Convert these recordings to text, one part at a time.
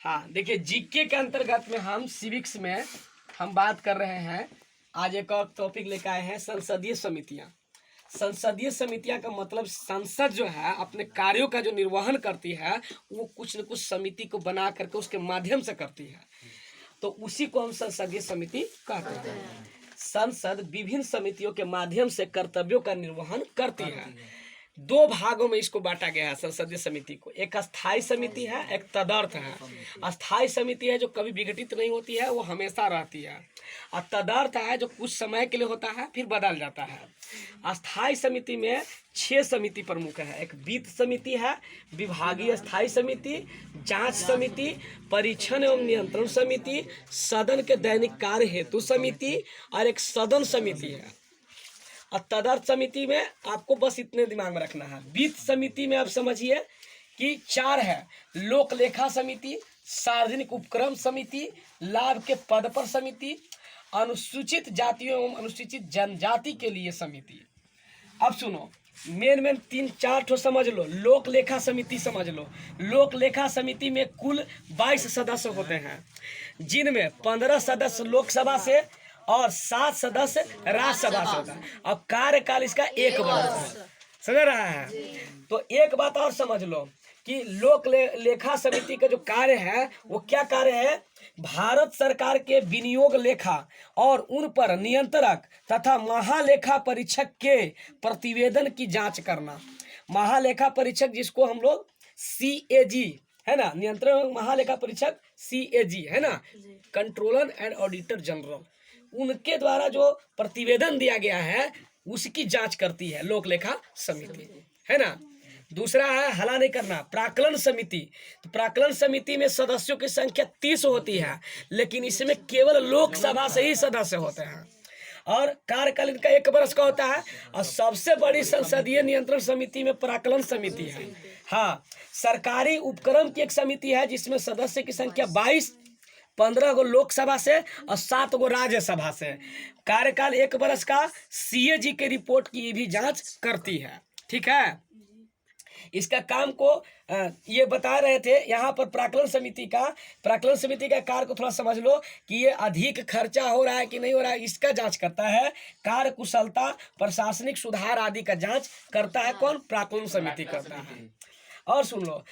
हाँ देखिए, जीके के अंतर्गत में हम सिविक्स में हम बात कर रहे हैं। आज एक और टॉपिक लेकर आए हैं, संसदीय समितियां। संसदीय समितियां का मतलब संसद जो है अपने कार्यों का जो निर्वहन करती है वो कुछ न कुछ समिति को बना करके उसके माध्यम से करती है, तो उसी को हम संसदीय समिति कहते हैं। संसद विभिन्न समितियों के माध्यम से कर्तव्यों का निर्वहन करती है। दो भागों में इसको बांटा गया है संसदीय समिति को, एक अस्थाई समिति है, एक तदर्थ है। अस्थाई समिति है जो कभी विघटित नहीं होती है, वो हमेशा रहती है। और तदर्थ है जो कुछ समय के लिए होता है फिर बदल जाता है। अस्थाई समिति में 6 समिति प्रमुख है। एक वित्त समिति है, विभागीय स्थायी समिति, जांच समिति, परीक्षण एवं नियंत्रण समिति, सदन के दैनिक कार्य हेतु समिति और एक सदन समिति है। और तदर्थ समिति में आपको बस इतने दिमाग में रखना है। वित्त समिति में आप समझिए कि 4 है, लोक लेखा समिति, सार्वजनिक उपक्रम समिति, लाभ के पद पर समिति, अनुसूचित जातियों एवं अनुसूचित जनजाति के लिए समिति। अब सुनो, मेन 3-4 ठो समझ लो। लोक लेखा समिति समझ लो। लोक लेखा समिति में कुल 22 सदस्य होते हैं, जिनमें 15 सदस्य लोकसभा से और 7 सदस्य राज्यसभा से होता है। अब कार्यकाल इसका 1 वर्ष है, समझ रहा है। तो एक बात और समझ लो कि लोक लेखा समिति का जो कार्य है वो क्या कार्य है, भारत सरकार के विनियोग लेखा और उन पर नियंत्रक तथा महालेखा परीक्षक के प्रतिवेदन की जांच करना। महालेखा परीक्षक जिसको हम लोग CAG है ना, नियंत्रण महालेखा परीक्षक CAG है ना, कंट्रोलर एंड ऑडिटर जनरल, उनके द्वारा जो प्रतिवेदन दिया गया है उसकी जांच करती है लोक लेखा समिति, है ना। दूसरा है हला नहीं करना, प्राक्कलन समिति। तो प्राक्कलन समिति में सदस्यों की संख्या 30 होती है, लेकिन इसमें केवल लोकसभा से ही सदस्य होते हैं और कार्यकाल इनका 1 वर्ष का होता है। और सबसे बड़ी संसदीय नियंत्रण समिति में प्राक्कलन समिति है। हाँ, सरकारी उपक्रम की एक समिति है जिसमें सदस्य की संख्या 22, 15 गो लोकसभा से और 7 गो राज्यसभा से। कार्यकाल 1 वर्ष का। CAG के रिपोर्ट की भी जांच करती है, ठीक है। इसका काम को ये बता रहे थे यहाँ पर प्राक्कलन समिति का कार्य को थोड़ा समझ लो कि ये अधिक खर्चा हो रहा है कि नहीं हो रहा है, इसका जांच करता है। कार्य कुशलता, प्रशासनिक सुधार आदि का जांच करता है कौन, प्राक्कलन समिति करता है। और सुन लो,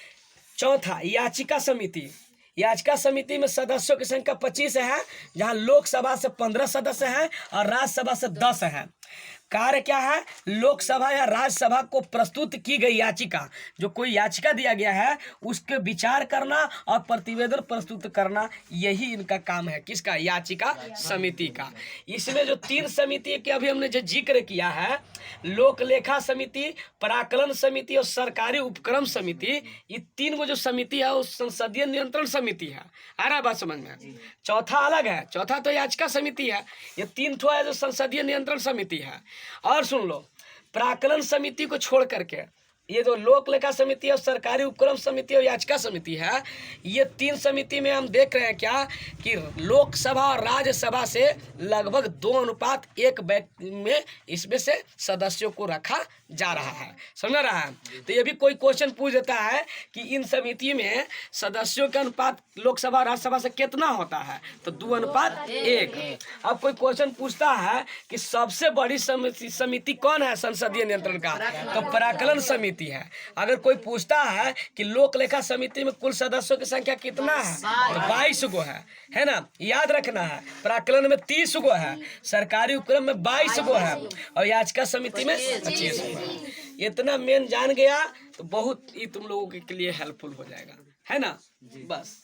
चौथा याचिका समिति। याचिका समिति में सदस्यों की संख्या 25 है, जहां लोकसभा से 15 सदस्य हैं और राज्यसभा से 10 हैं। कार्य क्या है, लोकसभा या राज्यसभा को प्रस्तुत की गई याचिका, जो कोई याचिका दिया गया है उसके विचार करना और प्रतिवेदन प्रस्तुत करना, यही इनका काम है। किसका, याचिका समिति का। इसमें जो 3 समिति के अभी हमने जो जिक्र किया है, लोक लेखा समिति, प्राक्कलन समिति और सरकारी उपक्रम समिति, ये 3 गो जो समिति है वो संसदीय नियंत्रण समिति है। आ रहा बात समझ में। चौथा अलग है, चौथा तो याचिका समिति है। ये 3 ठो है जो संसदीय नियंत्रण समिति है। और सुन लो, प्राक्कलन समिति को छोड़ करके ये जो लोक लेखा समिति और सरकारी उपक्रम समिति और याचिका समिति है, ये 3 समिति में हम देख रहे हैं क्या कि लोकसभा और राज्यसभा से लगभग 2:1 में इसमें से सदस्यों को रखा जा रहा है, समझ रहा है। तो ये भी कोई क्वेश्चन पूछ देता है कि इन समिति में सदस्यों का अनुपात लोकसभा राज्यसभा से कितना होता है, तो 2:1। अब कोई क्वेश्चन पूछता है कि सबसे बड़ी समिति कौन है संसदीय नियंत्रण का, तो प्राक्कलन समिति है। अगर कोई पूछता है कि लोक लेखा समिति में कुल सदस्यों की संख्या कितना है, तो 22 गो है ना। याद रखना है, प्राक्कलन में 30 गो है, सरकारी उपक्रम में 22 गो है और याचिका समिति में 25 गो है। इतना मेन जान गया तो बहुत ही तुम लोगों के लिए हेल्पफुल हो जाएगा, है ना। बस।